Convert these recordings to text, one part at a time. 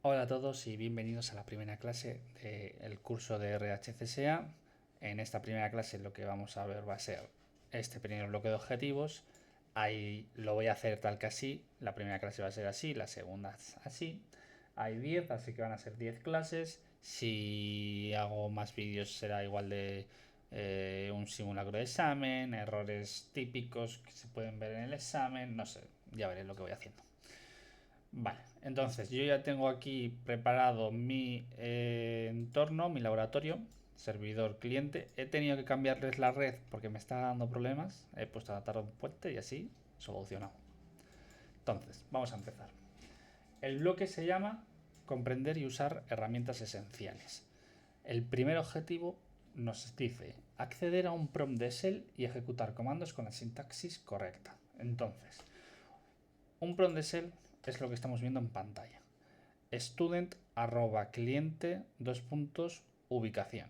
Hola a todos y bienvenidos a la primera clase del curso de RHCSA. En esta primera clase lo que vamos a ver va a ser este primer bloque de objetivos. Ahí lo voy a hacer tal que así. La primera clase va a ser así, la segunda así. Hay 10, así que van a ser 10 clases. Si hago más vídeos será igual de un simulacro de examen, errores típicos que se pueden ver en el examen, no sé, ya veré lo que voy haciendo. Vale, entonces yo ya tengo aquí preparado mi entorno, mi laboratorio, servidor cliente. He tenido que cambiarles la red porque me está dando problemas. He puesto a adaptar un puente y así solucionado. Entonces, vamos a empezar. El bloque se llama comprender y usar herramientas esenciales. El primer objetivo nos dice acceder a un prompt de shell y ejecutar comandos con la sintaxis correcta. Entonces, un prompt de shell es lo que estamos viendo en pantalla. Student cliente ubicación.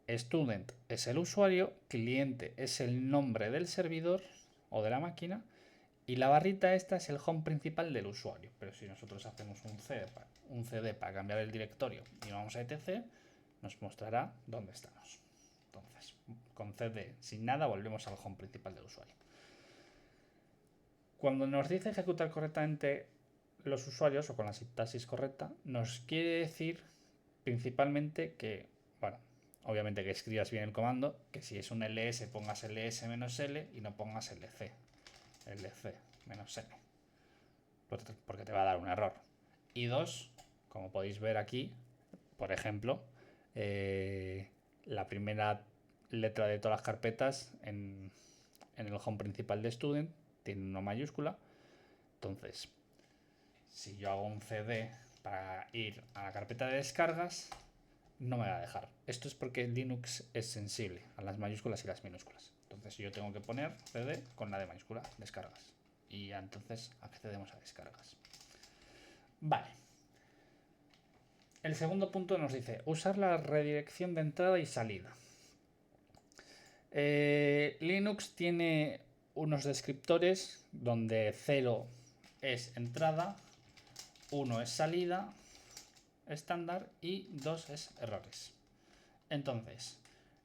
Student es el usuario, cliente es el nombre del servidor o de la máquina y la barrita esta es el home principal del usuario. Pero si nosotros hacemos un CD para cambiar el directorio y vamos a etc, nos mostrará dónde estamos. Entonces, con CD sin nada volvemos al home principal del usuario. Cuando nos dice ejecutar correctamente los usuarios o con la sintaxis correcta, nos quiere decir principalmente que, bueno, obviamente que escribas bien el comando, que si es un ls pongas ls-l y no pongas lc, lc-l, porque te va a dar un error. Y dos, como podéis ver aquí, por ejemplo, la primera letra de todas las carpetas en el home principal de Student tiene una mayúscula. Entonces, si yo hago un cd para ir a la carpeta de descargas, no me va a dejar. Esto es porque Linux es sensible a las mayúsculas y las minúsculas. Entonces yo tengo que poner cd con la de mayúscula, descargas. Y ya entonces accedemos a descargas. Vale. El segundo punto nos dice usar la redirección de entrada y salida. Linux tiene unos descriptores donde 0 es entrada, 1 es salida estándar y 2 es errores. Entonces,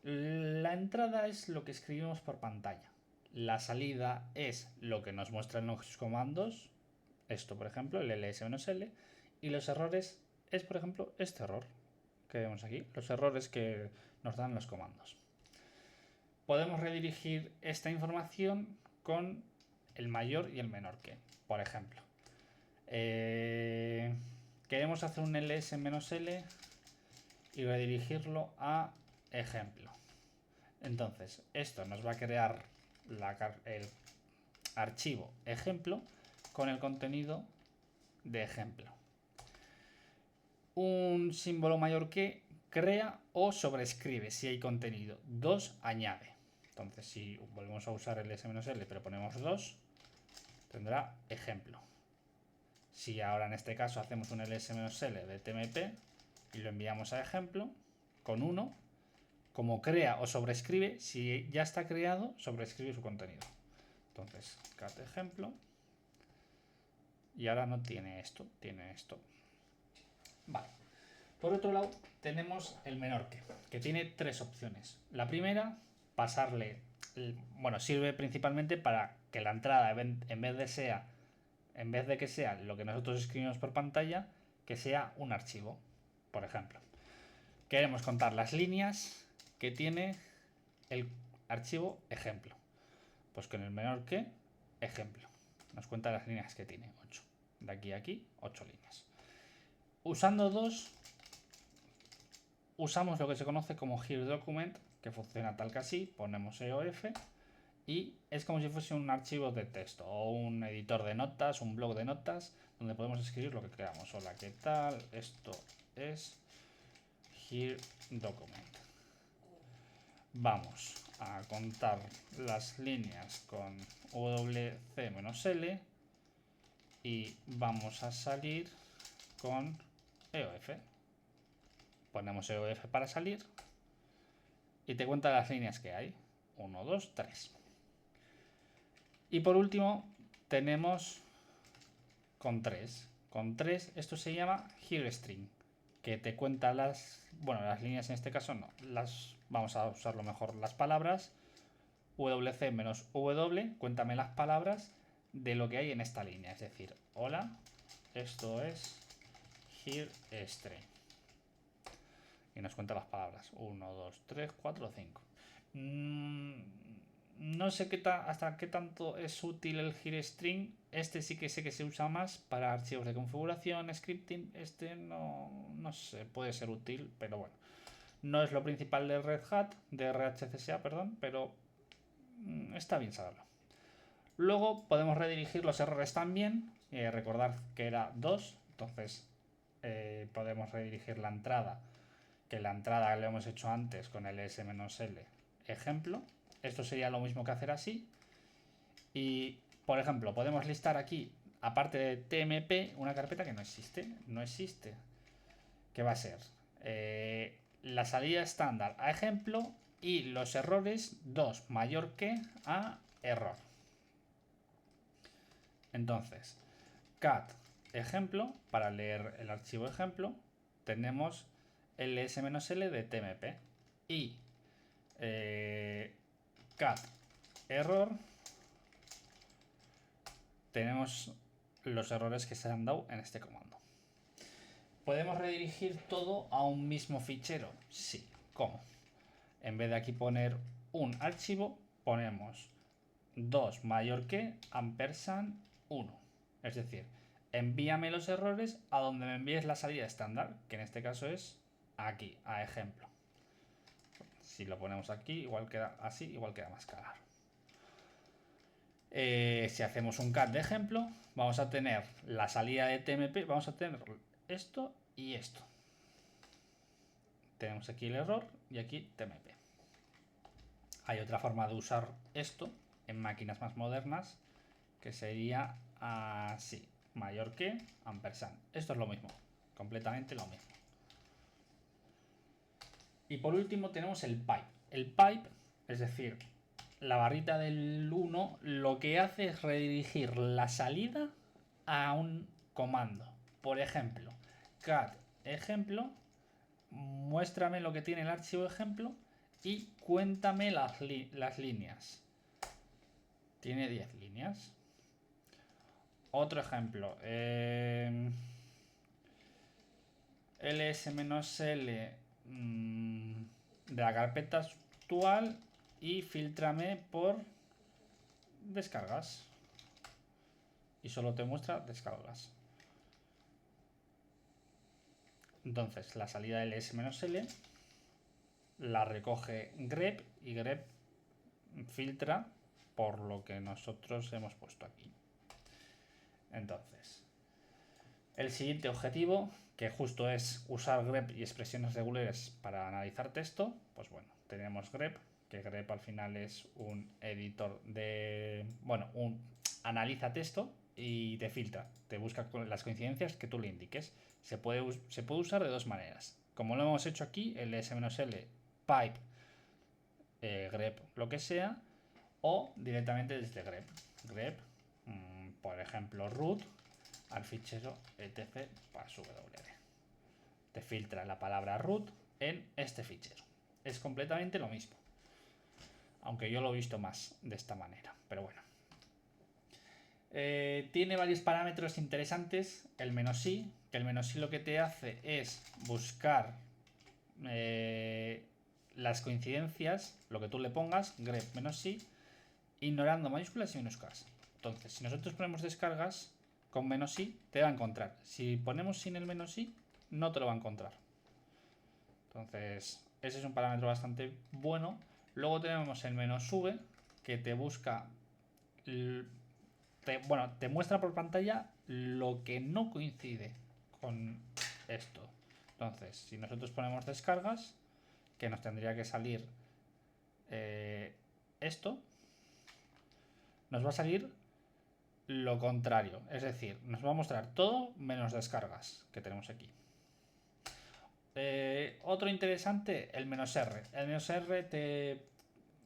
la entrada es lo que escribimos por pantalla. La salida es lo que nos muestran los comandos. Esto, por ejemplo, el ls-l. Y los errores es, por ejemplo, este error que vemos aquí. Los errores que nos dan los comandos. Podemos redirigir esta información con el mayor y el menor que. Por ejemplo, queremos hacer un ls-l y redirigirlo a ejemplo. Entonces, esto nos va a crear el archivo ejemplo con el contenido de ejemplo. Un símbolo mayor que crea o sobrescribe si hay contenido. 2 añade. Entonces, si volvemos a usar el s-l pero ponemos 2, tendrá ejemplo. Si ahora en este caso hacemos un ls-l de tmp y lo enviamos a ejemplo con 1, como crea o sobrescribe, si ya está creado, sobrescribe su contenido. Entonces, cat ejemplo. Y ahora no tiene esto, tiene esto. Vale. Por otro lado, tenemos el menor que tiene 3 opciones. La primera, pasarle, bueno, sirve principalmente para que la entrada, en vez de que sea lo que nosotros escribimos por pantalla, que sea un archivo. Por ejemplo, queremos contar las líneas que tiene el archivo ejemplo. Pues con el menor que ejemplo. Nos cuenta las líneas que tiene, 8. De aquí a aquí, 8 líneas. Usando 2, usamos lo que se conoce como here document, que funciona tal que así, ponemos EOF y es como si fuese un archivo de texto o un editor de notas, un blog de notas, donde podemos escribir lo que queramos. Hola, ¿qué tal? Esto es here document. Vamos a contar las líneas con WC-L y vamos a salir con EOF. Ponemos EOF para salir y te cuenta las líneas que hay. 1, 2, 3. Y por último tenemos con 3. con 3, esto se llama here string, que te cuenta las líneas en este caso no, vamos a usarlo mejor, las palabras, wc menos w, cuéntame las palabras de lo que hay en esta línea, es decir, hola, esto es here string. Y nos cuenta las palabras, 1, 2, 3, 4, 5. No sé hasta qué tanto es útil el here string. Este sí que sé que se usa más para archivos de configuración, scripting. Este no sé, puede ser útil, pero bueno. No es lo principal de Red Hat, de RHCSA, perdón, pero está bien saberlo. Luego podemos redirigir los errores también. Recordad que era 2, entonces podemos redirigir la entrada, que la entrada lo hemos hecho antes con el s-l ejemplo. Esto sería lo mismo que hacer así. Y, por ejemplo, podemos listar aquí, aparte de tmp, una carpeta que no existe. No existe. ¿Qué va a ser? La salida estándar a ejemplo y los errores 2 mayor que a error. Entonces, cat ejemplo, para leer el archivo ejemplo, tenemos el s-l de tmp y cat error, tenemos los errores que se han dado en este comando. ¿Podemos redirigir todo a un mismo fichero? Sí. ¿Cómo? En vez de aquí poner un archivo, ponemos 2 mayor que ampersand 1. Es decir, envíame los errores a donde me envíes la salida estándar, que en este caso es aquí, a ejemplo. Si lo ponemos aquí, igual queda así, igual queda más claro. Si hacemos un cat de ejemplo, vamos a tener la salida de tmp, vamos a tener esto y esto. Tenemos aquí el error y aquí tmp. Hay otra forma de usar esto en máquinas más modernas, que sería así, mayor que ampersand. Esto es lo mismo, completamente lo mismo. Y por último tenemos el pipe. El pipe, es decir, la barrita del 1, lo que hace es redirigir la salida a un comando. Por ejemplo, cat ejemplo, muéstrame lo que tiene el archivo ejemplo y cuéntame las líneas. Tiene 10 líneas. Otro ejemplo, ls-l de la carpeta actual y filtrame por descargas. Y solo te muestra descargas. Entonces la salida del ls-l la recoge grep y grep filtra por lo que nosotros hemos puesto aquí. Entonces, el siguiente objetivo, que justo es usar grep y expresiones regulares para analizar texto, pues bueno, tenemos grep, que grep al final es un editor de, analiza texto y te filtra, te busca las coincidencias que tú le indiques. Se puede usar de dos maneras, como lo hemos hecho aquí, el s-l pipe grep lo que sea, o directamente desde grep. Grep, por ejemplo, root al fichero etc passwd. Te filtra la palabra root en este fichero. Es completamente lo mismo, aunque yo lo he visto más de esta manera, pero bueno. Tiene varios parámetros interesantes. El -i, que el -i lo que te hace es buscar las coincidencias, lo que tú le pongas, grep -i, ignorando mayúsculas y minúsculas. Entonces, si nosotros ponemos descargas con -i, te va a encontrar. Si ponemos sin el -i, no te lo va a encontrar. Entonces, ese es un parámetro bastante bueno. Luego tenemos el -v, que te busca, te muestra por pantalla lo que no coincide con esto. Entonces, si nosotros ponemos descargas, que nos tendría que salir esto, nos va a salir lo contrario, es decir, nos va a mostrar todo menos descargas que tenemos aquí. Otro interesante, el -r. El -r te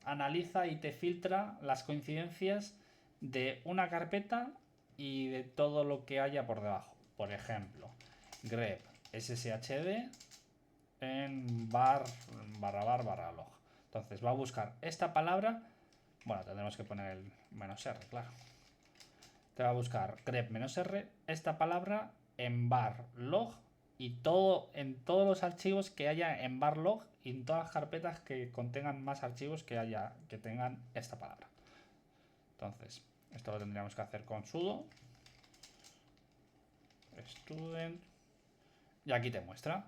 analiza y te filtra las coincidencias de una carpeta y de todo lo que haya por debajo. por ejemplo, grep sshd en barra log. Entonces va a buscar esta palabra. Bueno, tendremos que poner el -r, claro. Te va a buscar grep -r, esta palabra en var log y en todos los archivos que haya en var log y en todas las carpetas que contengan más archivos que tengan esta palabra. Entonces, esto lo tendríamos que hacer con sudo student y aquí te muestra.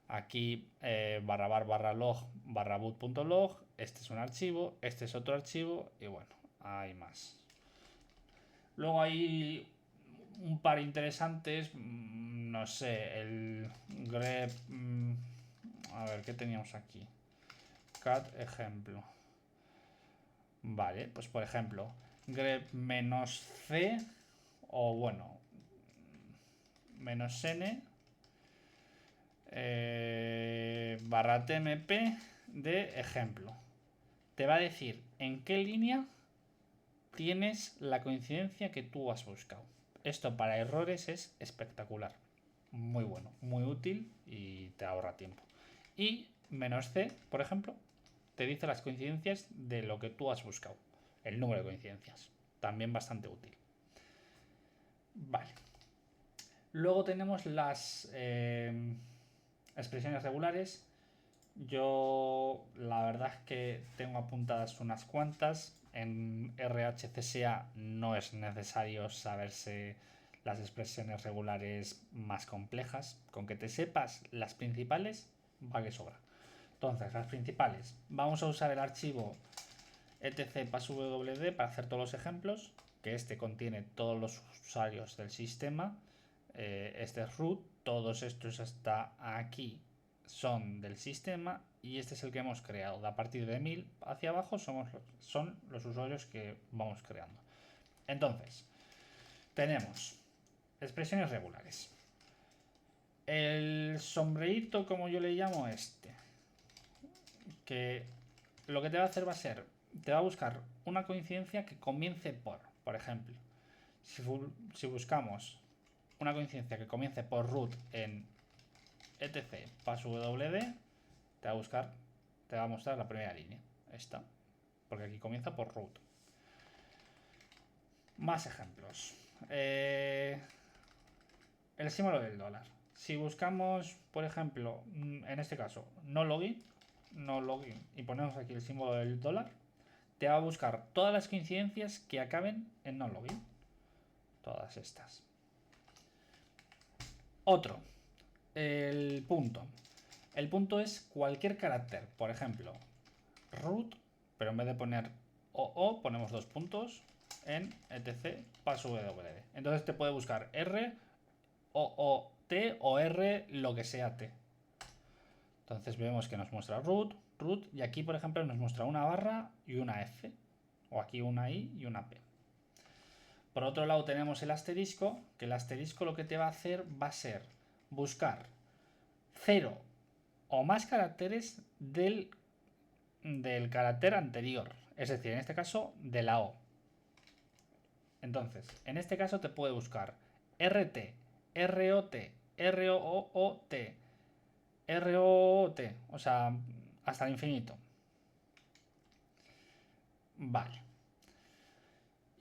Aquí /var /log /boot.log, este es un archivo, este es otro archivo y bueno, hay más. Luego hay un par interesantes, no sé, el grep, a ver, ¿qué teníamos aquí? Cat ejemplo. Vale, pues por ejemplo, grep -c o bueno, -n barra tmp de ejemplo. Te va a decir en qué línea tienes la coincidencia que tú has buscado. Esto para errores es espectacular. Muy bueno, muy útil y te ahorra tiempo. Y -c, por ejemplo, te dice las coincidencias de lo que tú has buscado. El número de coincidencias. También bastante útil. Vale. Luego tenemos las expresiones regulares. Yo la verdad es que tengo apuntadas unas cuantas. En RHCSA no es necesario saberse las expresiones regulares más complejas. Con que te sepas las principales, va que sobra. Entonces, las principales. Vamos a usar el archivo etc_passwd para hacer todos los ejemplos, que este contiene todos los usuarios del sistema. Este es root, todos estos hasta aquí son del sistema y este es el que hemos creado. A partir de 1000 hacia abajo son los usuarios que vamos creando. Entonces, tenemos expresiones regulares. El sombrerito, como yo le llamo que lo que te va a hacer va a ser, te va a buscar una coincidencia que comience por ejemplo, si buscamos una coincidencia que comience por root en etc_passwd, te va a mostrar la primera línea, esta, porque aquí comienza por root. Más ejemplos. El símbolo del dólar. Si buscamos, por ejemplo, en este caso, no login, y ponemos aquí el símbolo del dólar, te va a buscar todas las coincidencias que acaben en no login. Todas estas. Otro, el punto. El punto es cualquier carácter. Por ejemplo, root, pero en vez de poner OO, ponemos dos puntos en etc_passwd. Entonces te puede buscar R, OOT o R, lo que sea T. Entonces vemos que nos muestra root, y aquí, por ejemplo, nos muestra una barra y una F. O aquí una I y una P. Por otro lado tenemos el asterisco, que el asterisco lo que te va a hacer va a ser buscar 0 o más caracteres del carácter anterior, es decir, en este caso de la O. Entonces, en este caso te puede buscar RT, ROT, ROOT, ROOT, o sea, hasta el infinito. Vale.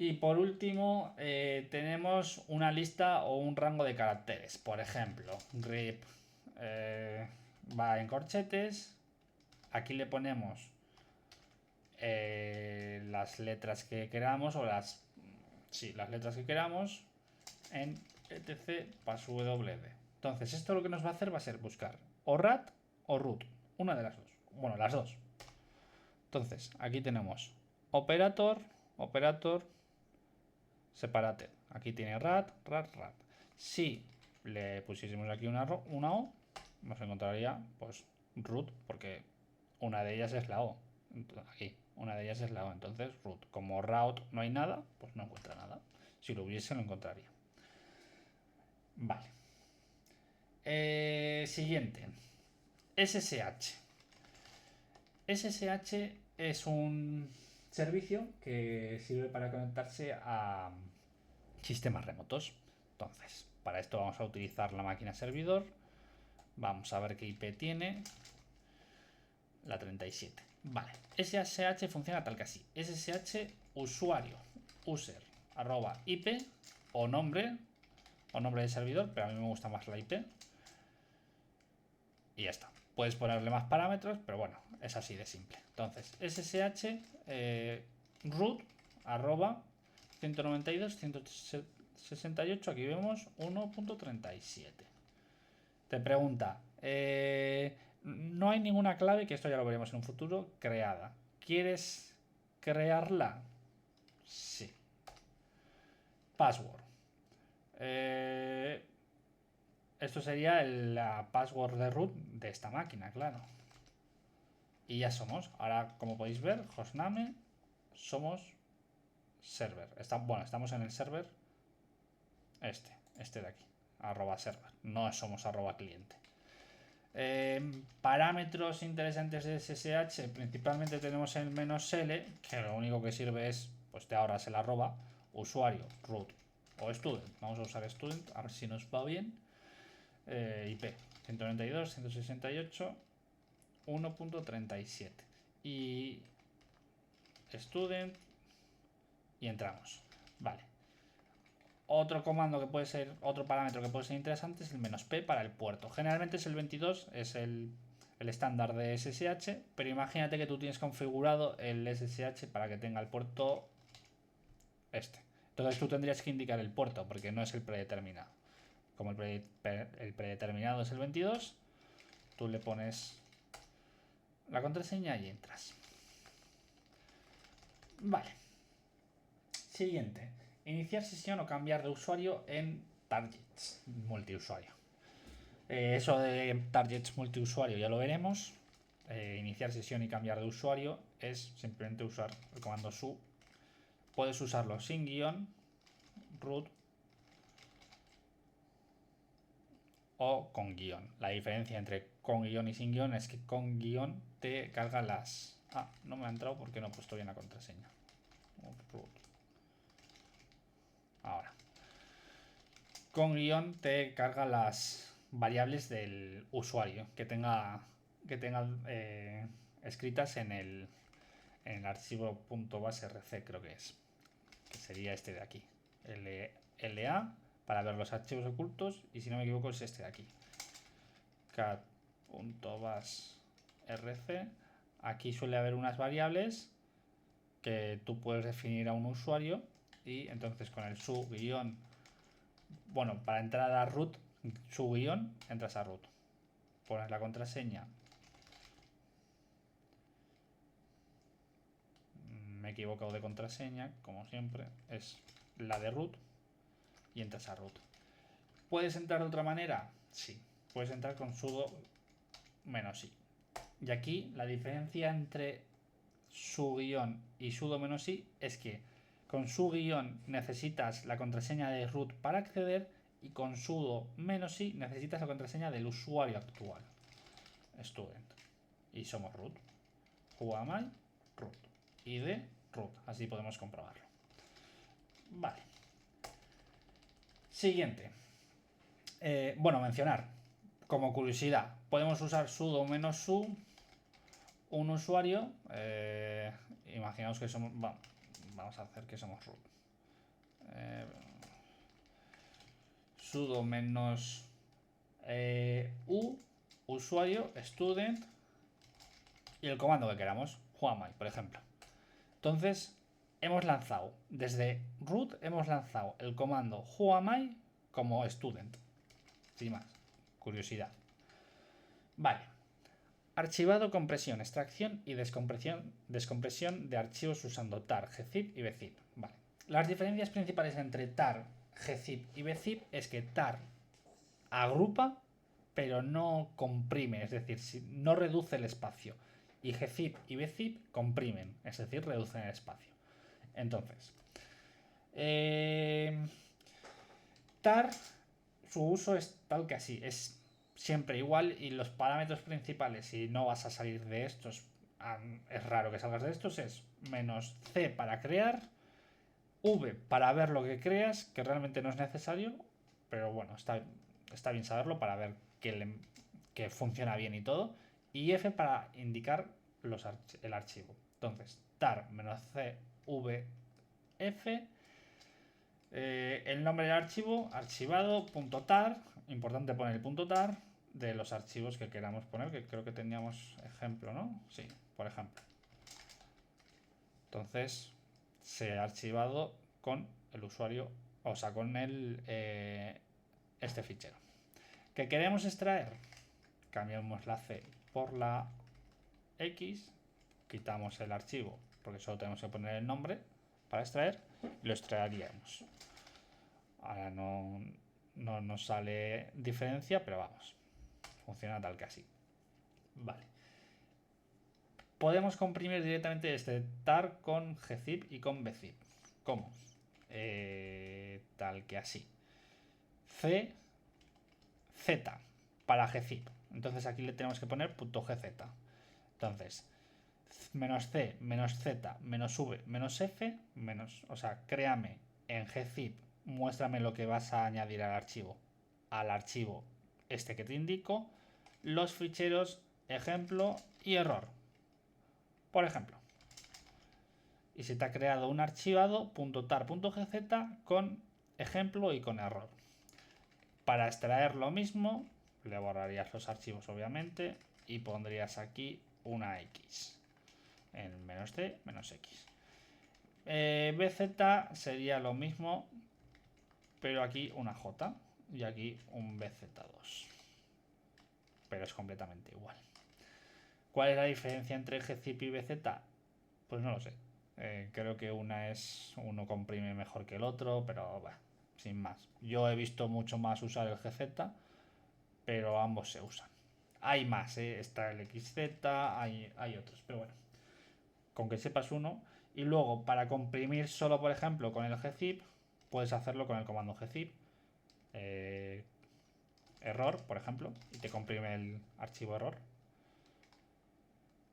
Y por último, tenemos una lista o un rango de caracteres. Por ejemplo, grep va en corchetes. Aquí le ponemos las letras que queramos o las letras que queramos en etc_passwd. Entonces, esto lo que nos va a hacer va a ser buscar o rat o root. Una de las dos. Bueno, las dos. Entonces, aquí tenemos operator, separated. Aquí tiene rat. Si le pusiésemos aquí una O, nos encontraría pues root, porque una de ellas es la O. Aquí, una de ellas es la O, entonces root. Como route no hay nada, pues no encuentra nada. Si lo hubiese, lo encontraría. Vale. Siguiente. SSH. SSH es un servicio que sirve para conectarse a sistemas remotos. Entonces, para esto vamos a utilizar la máquina servidor. Vamos a ver qué IP tiene. La 37. Vale. SSH funciona tal que así. SSH usuario, user, @IP o nombre del servidor, pero a mí me gusta más la IP. Y ya está. Puedes ponerle más parámetros, pero bueno, es así de simple. Entonces, SSH root @192.168, aquí vemos 1.37. Te pregunta, no hay ninguna clave, que esto ya lo veremos en un futuro, creada. ¿Quieres crearla? Sí. Password. Esto sería la password de root de esta máquina, claro. Y ya somos. Ahora, como podéis ver, hostname, somos server. Estamos en el server este de aquí, @server. No somos @cliente. Parámetros interesantes de SSH, principalmente tenemos el "-l", que lo único que sirve es, pues te ahorras el arroba, usuario, root o student. Vamos a usar student, a ver si nos va bien. IP 192.168.1.37 y student y entramos. Vale. Otro comando que puede ser, otro parámetro que puede ser interesante es el "-p" para el puerto. Generalmente es el 22, es el estándar de SSH, pero imagínate que tú tienes configurado el SSH para que tenga el puerto este. Entonces tú tendrías que indicar el puerto porque no es el predeterminado. Como el predeterminado es el 22, tú le pones la contraseña y entras. Vale. Siguiente. Iniciar sesión o cambiar de usuario en targets multiusuario. Eso de targets multiusuario ya lo veremos. Iniciar sesión y cambiar de usuario es simplemente usar el comando su. Puedes usarlo sin guión, root o con guión. La diferencia entre con guión y sin guión es que con guión te carga las... no me ha entrado porque no he puesto bien la contraseña. Root. Ahora. Con guión te carga las variables del usuario que tenga escritas en el archivo .basrc, creo que es. Que sería este de aquí. LA para ver los archivos ocultos y si no me equivoco es este de aquí. cat.basrc. Aquí suele haber unas variables que tú puedes definir a un usuario y entonces con el su guión, bueno, para entrar a root, su guión, entras a root. Pones la contraseña. Me he equivocado de contraseña, como siempre. Es la de root y entras a root. ¿Puedes entrar de otra manera? Sí. Puedes entrar con sudo -i. Y aquí la diferencia entre su guión y sudo -i es que con su guión necesitas la contraseña de root para acceder y con sudo -i necesitas la contraseña del usuario actual, student. Y somos root. Whoami, root. ID, root. Así podemos comprobarlo. Vale. Siguiente. Mencionar. Como curiosidad, podemos usar sudo -su un usuario. Imaginaos que somos... Vamos a hacer que somos root. Sudo -u usuario student y el comando que queramos, whoami, por ejemplo. Entonces hemos lanzado desde root, hemos lanzado el comando whoami como student, sin más, curiosidad. Vale. Archivado, compresión, extracción y descompresión de archivos usando tar, gzip y bzip. Vale. Las diferencias principales entre tar, gzip y bzip es que tar agrupa pero no comprime, es decir, no reduce el espacio, y gzip y bzip comprimen, es decir, reducen el espacio. Entonces, tar, su uso es tal que así, es siempre igual y los parámetros principales, si no vas a salir de estos, es raro que salgas de estos, es -c para crear, v para ver lo que creas, que realmente no es necesario, pero bueno, está bien saberlo para ver que funciona bien y todo. Y F para indicar el archivo. Entonces, tar-cvf, el nombre del archivo, archivado.tar, importante poner el punto .tar de los archivos que queramos poner, que creo que teníamos ejemplo, ¿no? Sí, por ejemplo. Entonces, se ha archivado con el usuario, o sea, con este fichero. ¿Qué queremos extraer? Cambiamos la C por la X, quitamos el archivo, porque solo tenemos que poner el nombre para extraer, y lo extraeríamos. Ahora no nos sale diferencia, pero vamos, funciona tal que así. Vale. Podemos comprimir directamente este tar con gzip y con bzip. ¿Cómo? Tal que así. C, Z para gzip. Entonces aquí le tenemos que poner .gz. Entonces, menos C, menos Z, menos V, menos F, o sea, créame en gzip, muéstrame lo que vas a añadir al archivo. Al archivo este que te indico, los ficheros ejemplo y error. Por ejemplo. Y se te ha creado un archivado .tar.gz con ejemplo y con error. Para extraer lo mismo, le borrarías los archivos obviamente y pondrías aquí una X en menos C, menos X. BZ sería lo mismo, pero aquí una J y aquí un BZ2. Pero es completamente igual. ¿Cuál es la diferencia entre gzip y BZ? Pues no lo sé. Creo que uno comprime mejor que el otro, pero bueno, sin más. Yo he visto mucho más usar el GZ, pero ambos se usan. Hay más, está el XZ, hay otros, pero bueno, con que sepas uno. Y luego, para comprimir solo, por ejemplo, con el gzip, puedes hacerlo con el comando gzip. Error, por ejemplo, y te comprime el archivo error.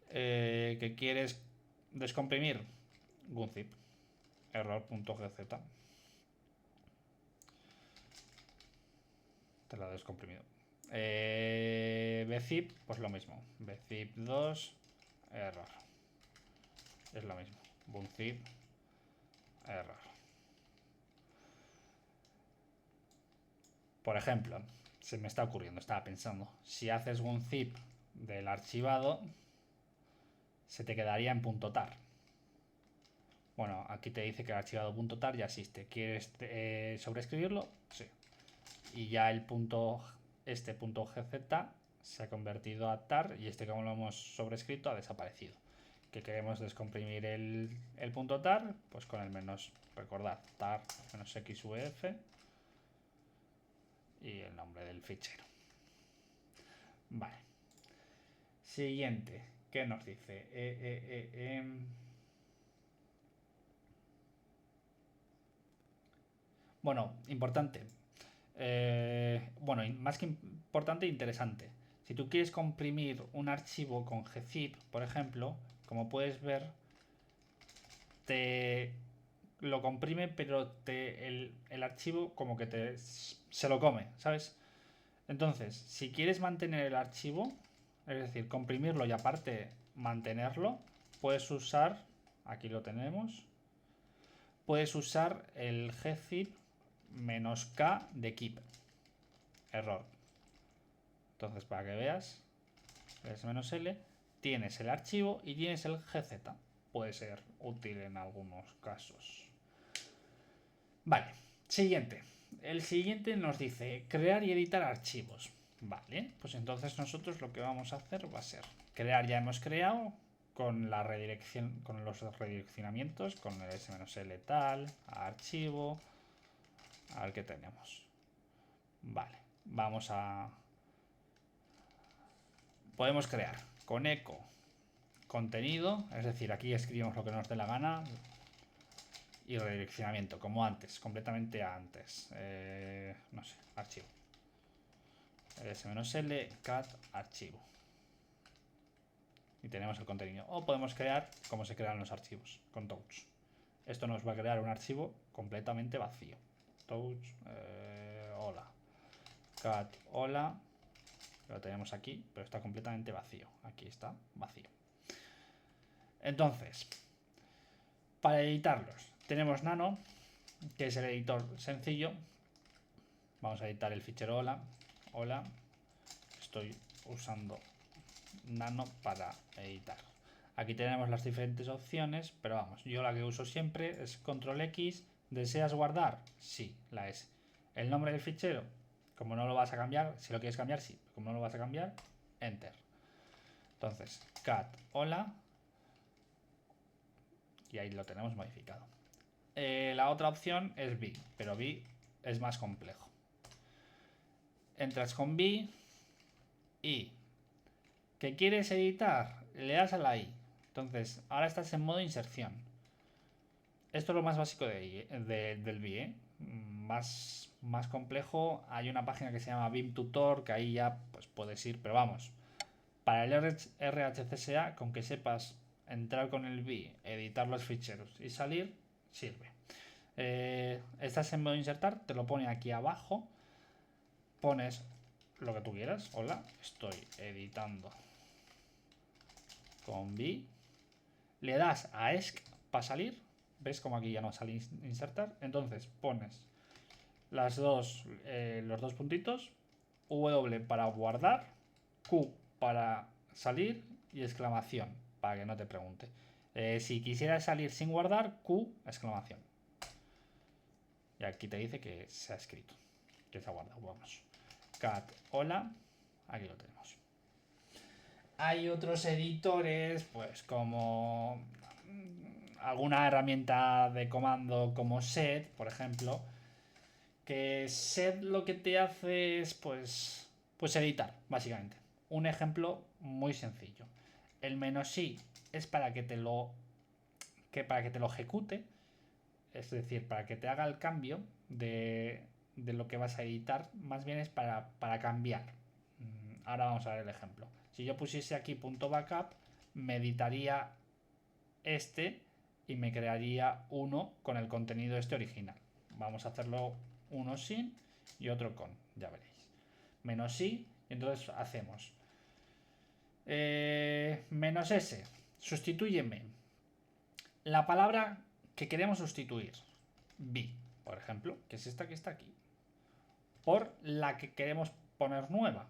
Que quieres descomprimir, gunzip, error.gz. Te lo he descomprimido. Bzip, pues lo mismo. Bzip2, error. Es lo mismo. Bunzip, error. Por ejemplo, se me está ocurriendo, estaba pensando. Si haces gunzip del archivado, se te quedaría en .tar. Bueno, aquí te dice que el archivado .tar ya existe. ¿Quieres sobreescribirlo? Sí. Y ya el .gz se ha convertido a tar y este, como lo hemos sobrescrito, ha desaparecido. Que queremos descomprimir el .tar, pues con el menos, recordad, tar menos xuf y el nombre del fichero. Vale. Siguiente. ¿Qué nos dice? Bueno, importante. Bueno, más que importante, interesante. Si tú quieres comprimir un archivo con gzip, por ejemplo, como puedes ver, te lo comprime, pero el archivo como que se lo come, ¿sabes? Entonces, si quieres mantener el archivo, es decir, comprimirlo y aparte mantenerlo, puedes usar, aquí lo tenemos, puedes usar el gzip -k de keep. Error. Entonces, para que veas, es -l, tienes el archivo y tienes el gz. Puede ser útil en algunos casos. Vale, siguiente. El siguiente nos dice crear y editar archivos. Vale, pues entonces nosotros lo que vamos a hacer va a ser crear, ya hemos creado con la redirección, con los redireccionamientos, con el s-l tal, archivo, a ver qué tenemos. Vale, vamos a... Podemos crear con eco contenido, es decir, aquí escribimos lo que nos dé la gana, y redireccionamiento, como antes, completamente antes. No sé, archivo. S-L, cat, archivo. Y tenemos el contenido. O podemos crear como se crean los archivos, con touch. Esto nos va a crear un archivo completamente vacío. Touch, hola. Cat hola. Lo tenemos aquí, pero está completamente vacío. Aquí está vacío. Entonces, para editarlos, tenemos Nano, que es el editor sencillo. Vamos a editar el fichero hola. Hola. Estoy usando Nano para editar. Aquí tenemos las diferentes opciones, pero vamos, yo la que uso siempre es Control X. ¿Deseas guardar? Sí, la S. El nombre del fichero, como no lo vas a cambiar, si lo quieres cambiar, sí. Como no lo vas a cambiar, Enter. Entonces, cat hola. Y ahí lo tenemos modificado. La otra opción es B, pero B es más complejo. Entras con B y ¿qué quieres editar? Le das a la I. Entonces, ahora estás en modo inserción. Esto es lo más básico del B, ¿eh? Más complejo, hay una página que se llama BIM Tutor, que ahí ya pues, puedes ir, pero vamos, para el RHCSA, con que sepas entrar con el B, editar los ficheros y salir, sirve. Estás en modo insertar, te lo pone aquí abajo, pones lo que tú quieras. Hola, estoy editando con B, le das a ESC para salir. ¿Ves como aquí ya no sale insertar? Entonces pones los dos puntitos, W para guardar, Q para salir y exclamación para que no te pregunte. Si quisieras salir sin guardar, Q, exclamación. Y aquí te dice que se ha escrito, que se ha guardado. Vamos. Cat hola, aquí lo tenemos. Hay otros editores, pues como alguna herramienta de comando como set, por ejemplo, que set lo que te hace es pues editar, básicamente. Un ejemplo muy sencillo. El "-i" es para que te lo ejecute, es decir, para que te haga el cambio de lo que vas a editar, más bien es para cambiar. Ahora vamos a ver el ejemplo. Si yo pusiese aquí .backup, me editaría este y me crearía uno con el contenido este original. Vamos a hacerlo uno sin y otro con, ya veréis. "-i", entonces hacemos "-s", sustitúyeme la palabra que queremos sustituir, B, por ejemplo, que es esta que está aquí, por la que queremos poner nueva,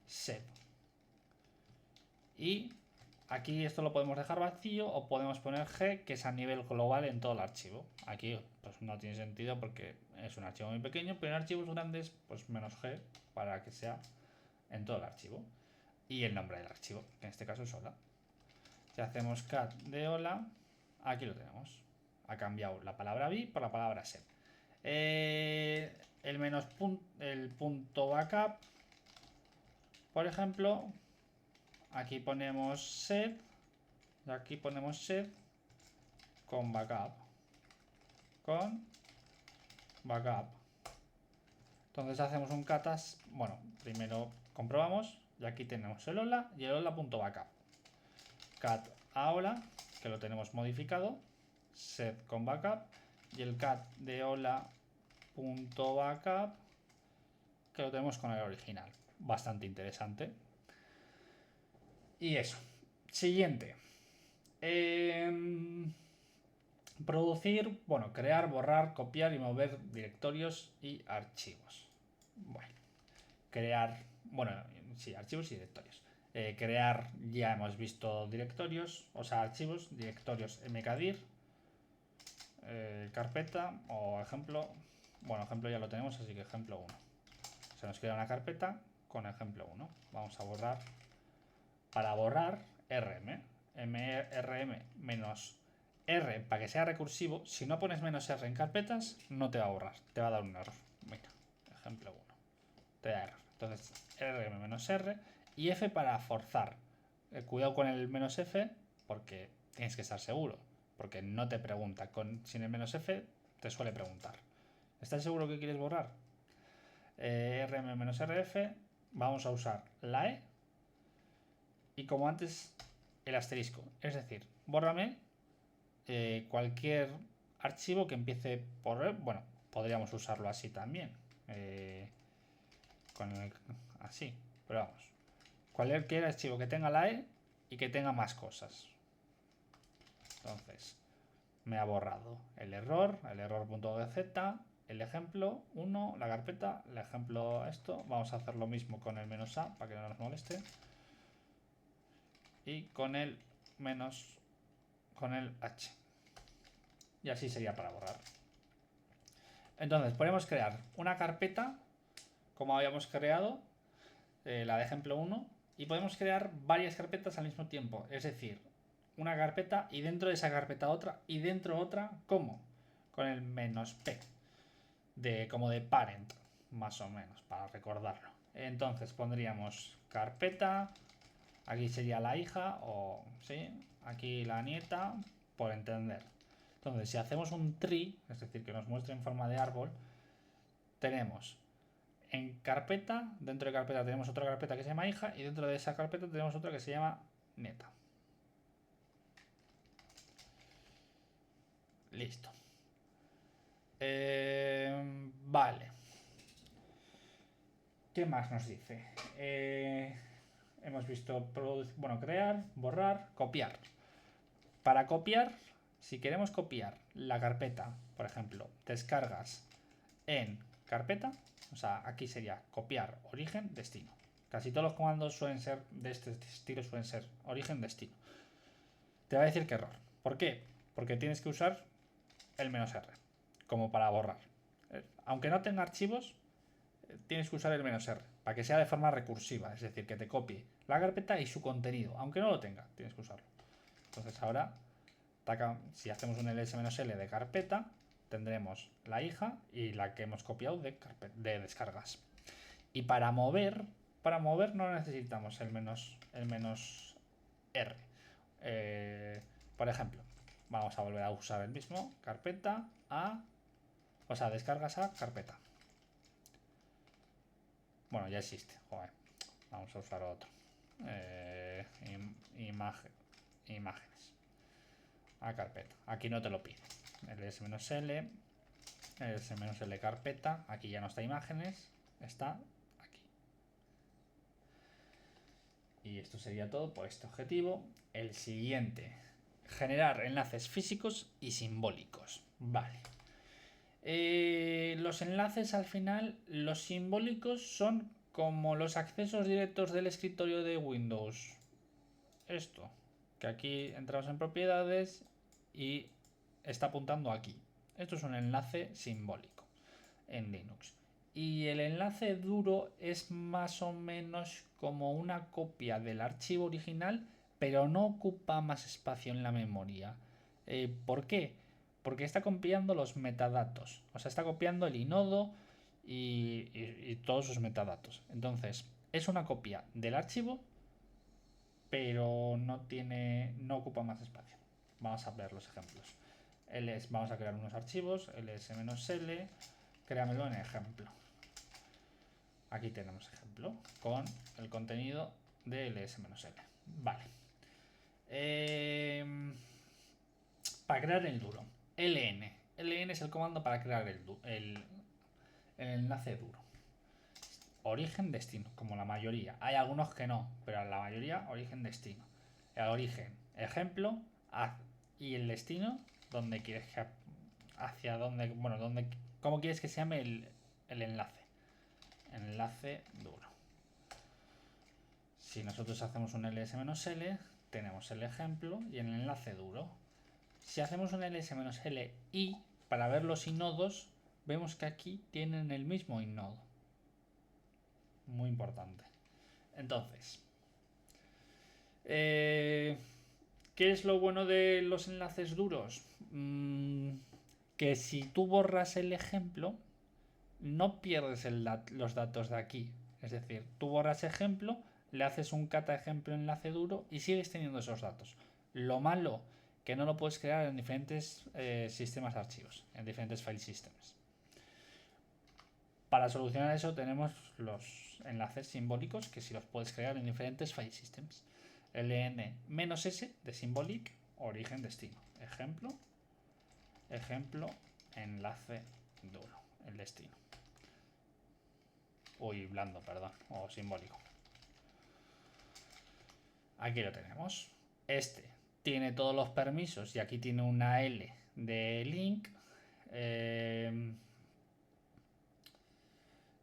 set. Y aquí esto lo podemos dejar vacío o podemos poner G, que es a nivel global en todo el archivo. Aquí pues no tiene sentido porque es un archivo muy pequeño, pero en archivos grandes pues -G para que sea en todo el archivo. Y el nombre del archivo, que en este caso es hola. Si hacemos cat de hola, aquí lo tenemos. Ha cambiado la palabra B por la palabra set. El punto backup, por ejemplo, aquí ponemos set y aquí ponemos set con backup. Entonces hacemos un catas. Bueno, primero comprobamos y aquí tenemos el hola y el hola.backup. Cat a hola, que lo tenemos modificado, set con backup, y el cat de hola.backup, que lo tenemos con el original. Bastante interesante. Y eso. Siguiente. Producir, bueno, crear, borrar, copiar y mover directorios y archivos. Bueno, crear, bueno, sí, archivos y directorios. Crear, ya hemos visto directorios, o sea, archivos, directorios mkdir, carpeta o ejemplo. Bueno, ejemplo ya lo tenemos, así que ejemplo 1. Se nos crea una carpeta con ejemplo 1. Vamos a borrar. Para borrar, rm, mrm menos R para que sea recursivo. Si no pones -R en carpetas, no te va a borrar, te va a dar un error. Mira, ejemplo 1. Te da error. Entonces, rm menos R y F para forzar. Cuidado con el "-F porque tienes que estar seguro, porque no te pregunta. Sin el "-F te suele preguntar. ¿Estás seguro que quieres borrar? rm-rf, vamos a usar la E y como antes el asterisco, es decir, bórrame cualquier archivo que empiece por... Bueno, podríamos usarlo así también. así, pero vamos. Cualquier archivo que tenga la E y que tenga más cosas. Entonces, me ha borrado el error.gz, el ejemplo 1, la carpeta, el ejemplo esto. Vamos a hacer lo mismo con el "-a" para que no nos moleste. Y con el "-h". Y así sería para borrar. Entonces, podemos crear una carpeta, como habíamos creado, la de ejemplo 1, y podemos crear varias carpetas al mismo tiempo. Es decir, una carpeta y dentro de esa carpeta otra y dentro otra. ¿Cómo? Con el "-p", como de parent, más o menos, para recordarlo. Entonces pondríamos carpeta, aquí sería la hija o sí, aquí la nieta, por entender. Entonces, si hacemos un tree, es decir, que nos muestre en forma de árbol, tenemos en carpeta, dentro de carpeta tenemos otra carpeta que se llama hija y dentro de esa carpeta tenemos otra que se llama nieta. Listo. Vale. ¿Qué más nos dice? Hemos visto crear, borrar, copiar. Para copiar, si queremos copiar la carpeta, por ejemplo, descargas en carpeta, o sea, aquí sería copiar origen, destino. Casi todos los comandos suelen ser de este estilo, suelen ser origen, destino. Te va a decir que error. ¿Por qué? Porque tienes que usar el "-r", como para borrar. Aunque no tenga archivos, tienes que usar el "-r", para que sea de forma recursiva, es decir, que te copie la carpeta y su contenido, aunque no lo tenga, tienes que usarlo. Entonces ahora, si hacemos un ls-l de carpeta, tendremos la hija y la que hemos copiado de descargas. Y para mover no necesitamos el "-r". Por ejemplo, vamos a volver a usar el mismo, carpeta descargas a carpeta. Bueno, ya existe, joder. Vamos a usar otro. Imágenes. A carpeta. Aquí no te lo pide. ls-l, ls-l carpeta. Aquí ya no está imágenes, está aquí. Y esto sería todo por este objetivo. El siguiente, generar enlaces físicos y simbólicos. Vale. Los enlaces, al final, los simbólicos son como los accesos directos del escritorio de Windows. Esto, que aquí entramos en propiedades y está apuntando aquí. Esto es un enlace simbólico en Linux. Y el enlace duro es más o menos como una copia del archivo original, pero no ocupa más espacio en la memoria. ¿Por qué? Porque está copiando los metadatos. O sea, está copiando el inodo y todos sus metadatos. Entonces, es una copia del archivo, pero no ocupa más espacio. Vamos a ver los ejemplos. Vamos a crear unos archivos, ls-l, créamelo en ejemplo. Aquí tenemos ejemplo con el contenido de ls-l. Vale. Para crear el duro, ln. ln es el comando para crear el enlace duro. Origen, destino, como la mayoría. Hay algunos que no, pero la mayoría origen, destino. El origen, ejemplo, y el destino, donde quieres que cómo quieres que se llame el enlace. Enlace duro. Si nosotros hacemos un ls-l, tenemos el ejemplo y el enlace duro. Si hacemos un ls-l y para ver los inodos, vemos que aquí tienen el mismo inodo. Muy importante. Entonces, ¿qué es lo bueno de los enlaces duros? Que si tú borras el ejemplo, no pierdes los datos de aquí. Es decir, tú borras ejemplo, le haces un cata ejemplo enlace duro y sigues teniendo esos datos. Lo malo, que no lo puedes crear en diferentes sistemas de archivos, en diferentes file systems. Para solucionar eso tenemos los enlaces simbólicos, que si los puedes crear en diferentes file systems. ln-s de symbolic, origen, destino. Ejemplo, enlace duro, el destino. Uy, blando, perdón, o simbólico. Aquí lo tenemos. Este tiene todos los permisos y aquí tiene una L de link.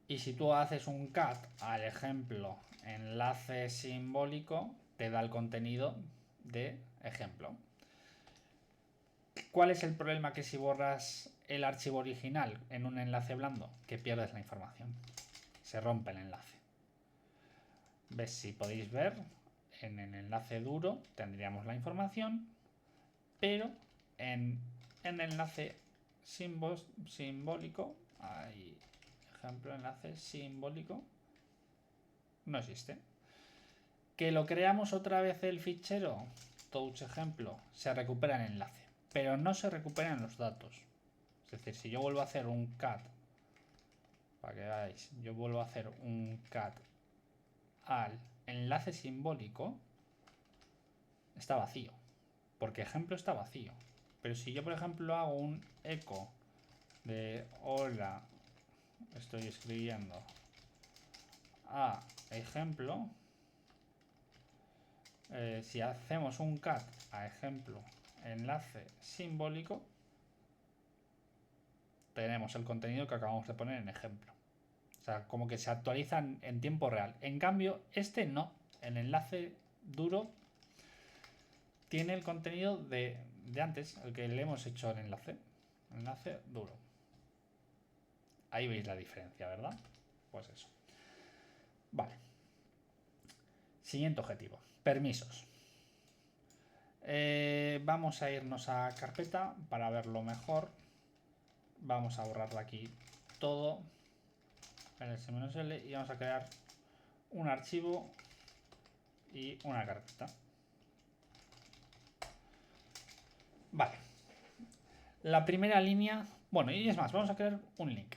Y si tú haces un cat al ejemplo enlace simbólico, te da el contenido de ejemplo. ¿Cuál es el problema que si borras el archivo original en un enlace blando? Que pierdes la información. Se rompe el enlace. ¿Ves? Si podéis ver, en el enlace duro tendríamos la información, pero en el enlace simbólico, hay ejemplo, enlace simbólico, no existe. Que lo creamos otra vez el fichero, touch ejemplo, se recupera el enlace, pero no se recuperan los datos. Es decir, si yo vuelvo a hacer un cat, para que veáis, yo vuelvo a hacer un cat al enlace simbólico, está vacío, porque ejemplo está vacío. Pero si yo, por ejemplo, hago un eco de hola, estoy escribiendo a ejemplo, si hacemos un cat a ejemplo enlace simbólico, tenemos el contenido que acabamos de poner en ejemplo. O sea, como que se actualizan en tiempo real. En cambio, este no. El enlace duro tiene el contenido de antes, el que le hemos hecho el enlace. Enlace duro. Ahí veis la diferencia, ¿verdad? Pues eso. Vale. Siguiente objetivo. Permisos. Vamos a irnos a carpeta para verlo mejor. Vamos a borrarle aquí todo. ls-l y vamos a crear un archivo y una carpeta. Vale. La primera línea, bueno, y es más, vamos a crear un link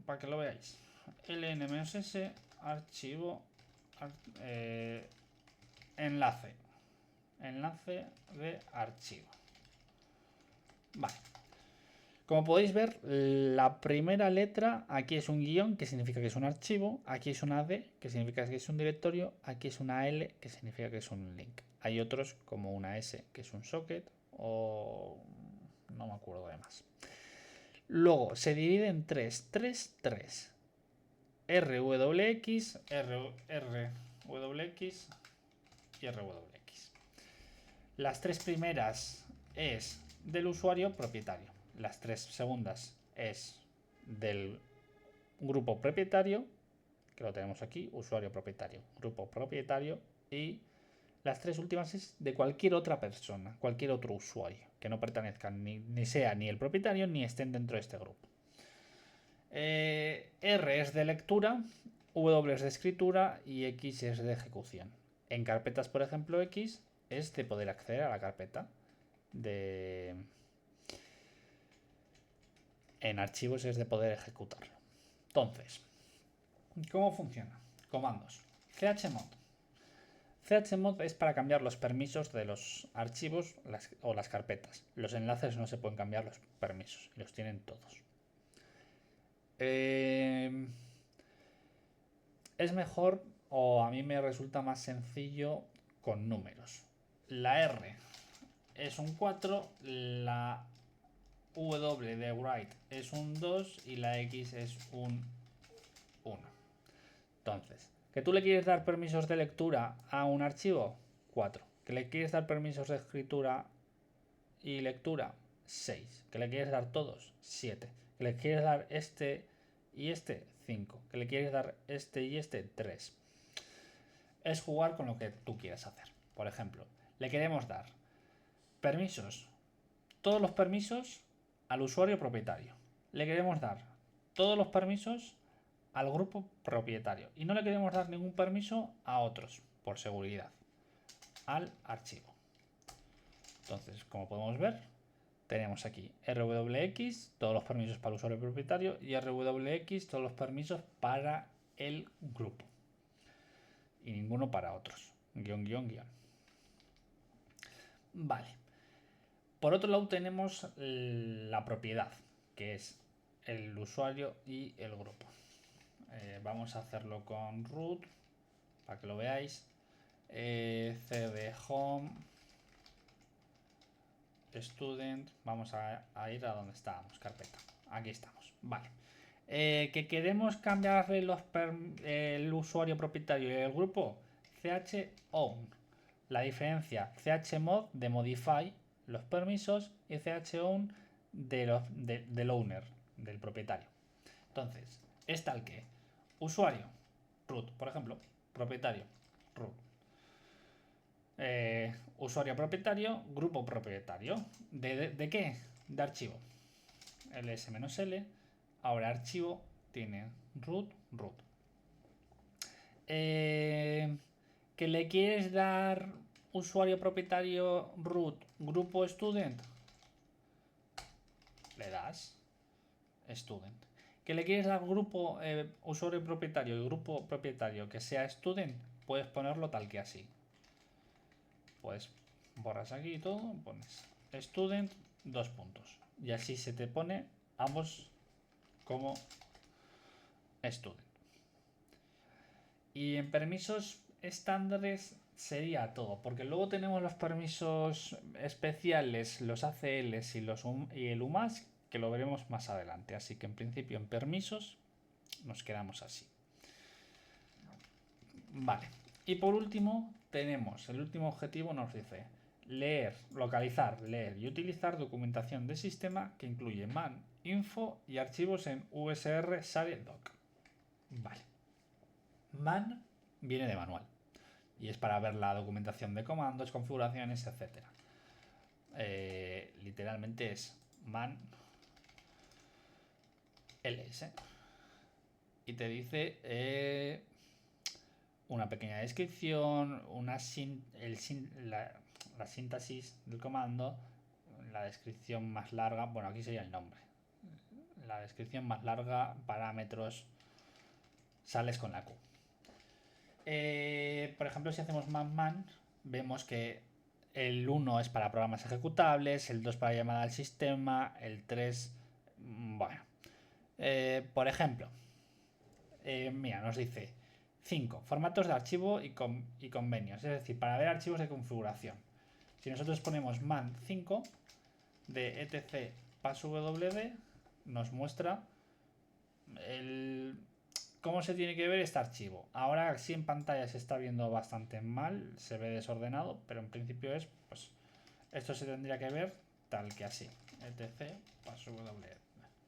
para que lo veáis. ln-s archivo enlace de archivo. Vale. Como podéis ver, la primera letra aquí es un guión, que significa que es un archivo. Aquí es una D, que significa que es un directorio. Aquí es una L, que significa que es un link. Hay otros como una S, que es un socket, o no me acuerdo de más. Luego se divide en 3. RWX, RWX y RWX. Las tres primeras es del usuario propietario. Las tres segundas es del grupo propietario, que lo tenemos aquí, usuario propietario, grupo propietario, y las tres últimas es de cualquier otra persona, cualquier otro usuario, que no pertenezcan ni sea ni el propietario ni estén dentro de este grupo. R es de lectura, W es de escritura y X es de ejecución. En carpetas, por ejemplo, X es de poder acceder a la carpeta. En archivos es de poder ejecutarlo. Entonces, ¿cómo funciona? Comandos. chmod. chmod es para cambiar los permisos de los archivos o las carpetas. Los enlaces no se pueden cambiar los permisos, los tienen todos. Es mejor, o a mí me resulta más sencillo, con números. La R es un 4, la W de write es un 2 y la X es un 1. Entonces, ¿que tú le quieres dar permisos de lectura a un archivo? 4. ¿Que le quieres dar permisos de escritura y lectura? 6. ¿Que le quieres dar todos? 7. ¿Que le quieres dar este y este? 5. ¿Que le quieres dar este y este? 3. Es jugar con lo que tú quieras hacer. Por ejemplo, le queremos dar permisos, todos los permisos al usuario propietario. Le queremos dar todos los permisos al grupo propietario y no le queremos dar ningún permiso a otros, por seguridad, al archivo. Entonces, como podemos ver, tenemos aquí RWX, todos los permisos para el usuario propietario, y RWX, todos los permisos para el grupo. Y ninguno para otros. Guión. Vale. Por otro lado tenemos la propiedad, que es el usuario y el grupo. Vamos a hacerlo con root para que lo veáis. cd home student. Vamos a ir a donde estábamos, carpeta. Aquí estamos. Vale. Que queremos cambiarle el usuario propietario y el grupo. chown. La diferencia, chmod de modify los permisos y chown del owner, del propietario. Entonces, es tal que usuario, root, por ejemplo, propietario, root. Usuario propietario, grupo propietario. ¿De qué? De archivo. ls-l. Ahora archivo tiene root. ¿Que le quieres dar usuario propietario root, grupo student? Le das student. ¿Que le quieres dar grupo usuario propietario y grupo propietario que sea student? Puedes ponerlo tal que así. Pues borras aquí y todo, pones student, 2 puntos. Y así se te pone ambos como student. Y en permisos estándares sería todo, porque luego tenemos los permisos especiales, los ACLs y el UMAS, que lo veremos más adelante. Así que en principio en permisos nos quedamos así. Vale. Y por último tenemos, el último objetivo nos dice leer, localizar, leer y utilizar documentación de sistema que incluye man, info y archivos en USR SARE doc. Vale. Man viene de manual y es para ver la documentación de comandos, configuraciones, etc. Literalmente es man ls y te dice una pequeña descripción, la síntesis del comando, la descripción más larga, bueno, aquí sería el nombre, la descripción más larga, parámetros, sales con la Q. Por ejemplo, si hacemos man, vemos que el 1 es para programas ejecutables, el 2 para llamada al sistema, el 3, bueno. Por ejemplo, mira, nos dice 5. Formatos de archivo y convenios, es decir, para ver archivos de configuración. Si nosotros ponemos man 5 de etc passwd, nos muestra cómo se tiene que ver este archivo. Ahora sí en pantalla se está viendo bastante mal, se ve desordenado, pero en principio es, pues, esto se tendría que ver tal que así. etc passwd,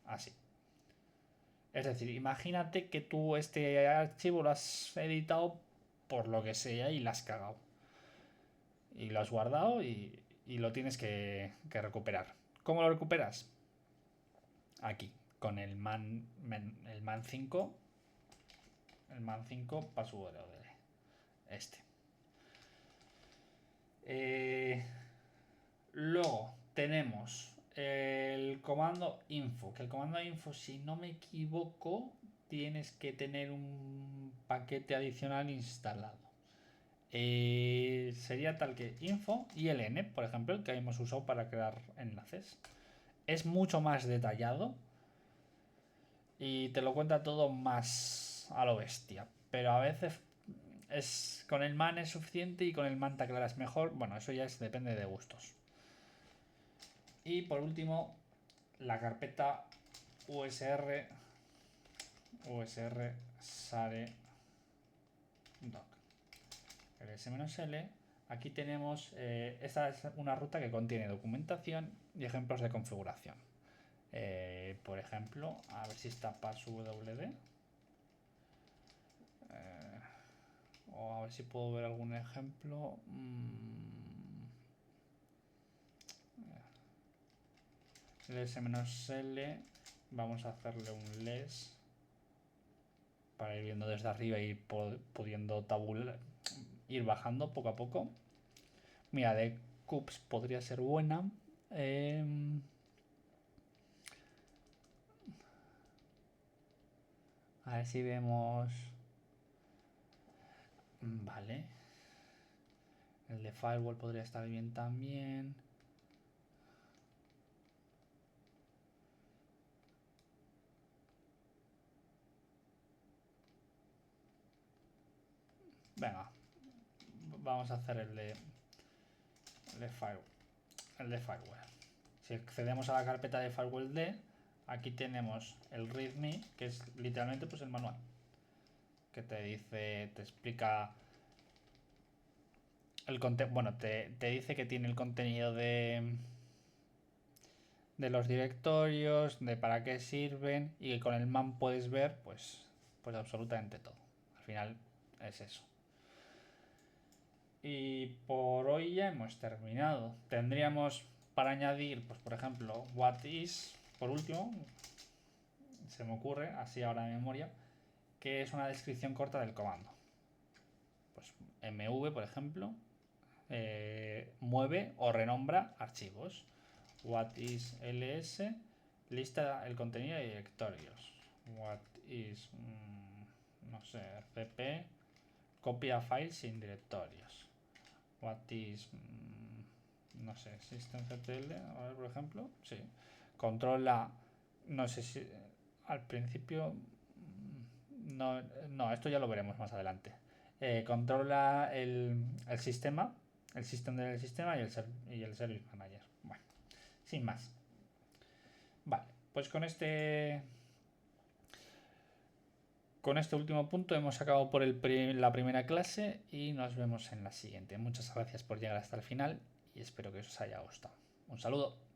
así. Es decir, imagínate que tú este archivo lo has editado por lo que sea y lo has cagado. Y lo has guardado y lo tienes que recuperar. ¿Cómo lo recuperas? Aquí, con el man 5. El man 5 password. Este. Luego tenemos el comando info. Que el comando info, si no me equivoco, tienes que tener un paquete adicional instalado. Sería tal que info y ln, por ejemplo, el que hemos usado para crear enlaces. Es mucho más detallado y te lo cuenta todo más a lo bestia. Pero a veces con el man es suficiente y con el man te aclaras mejor. Bueno, eso ya depende de gustos. Y por último, la carpeta USR SARE doc. El S-L. Aquí tenemos, esta es una ruta que contiene documentación y ejemplos de configuración. Por ejemplo, a ver si está passwd. O a ver si puedo ver algún ejemplo. El S-L. Vamos a hacerle un less para ir viendo desde arriba y pudiendo tabular, ir bajando poco a poco. Mira, de cups podría ser buena. A ver si vemos. Vale. El de firewall podría estar bien también. Venga, vamos a hacer el de firewall. Si accedemos a la carpeta de firewall D, aquí tenemos el readme, que es literalmente pues el manual, que te dice, te explica el contenido, bueno, te dice que tiene el contenido de los directorios, de para qué sirven, y que con el man puedes ver pues absolutamente todo. Al final es eso. Y por hoy ya hemos terminado. Tendríamos para añadir, pues por ejemplo, what is, por último, se me ocurre, así ahora de memoria, que es una descripción corta del comando. Pues mv, por ejemplo, mueve o renombra archivos. What is ls, lista el contenido de directorios. What is, no sé, cp, copia files sin directorios. What is, no sé, systemctl, a ver, por ejemplo, sí. Controla, no sé si al principio, no, esto ya lo veremos más adelante. Controla el sistema, el sistema del sistema y el service manager. Bueno, sin más. Vale, pues con este último punto hemos acabado por la primera clase y nos vemos en la siguiente. Muchas gracias por llegar hasta el final y espero que os haya gustado. Un saludo.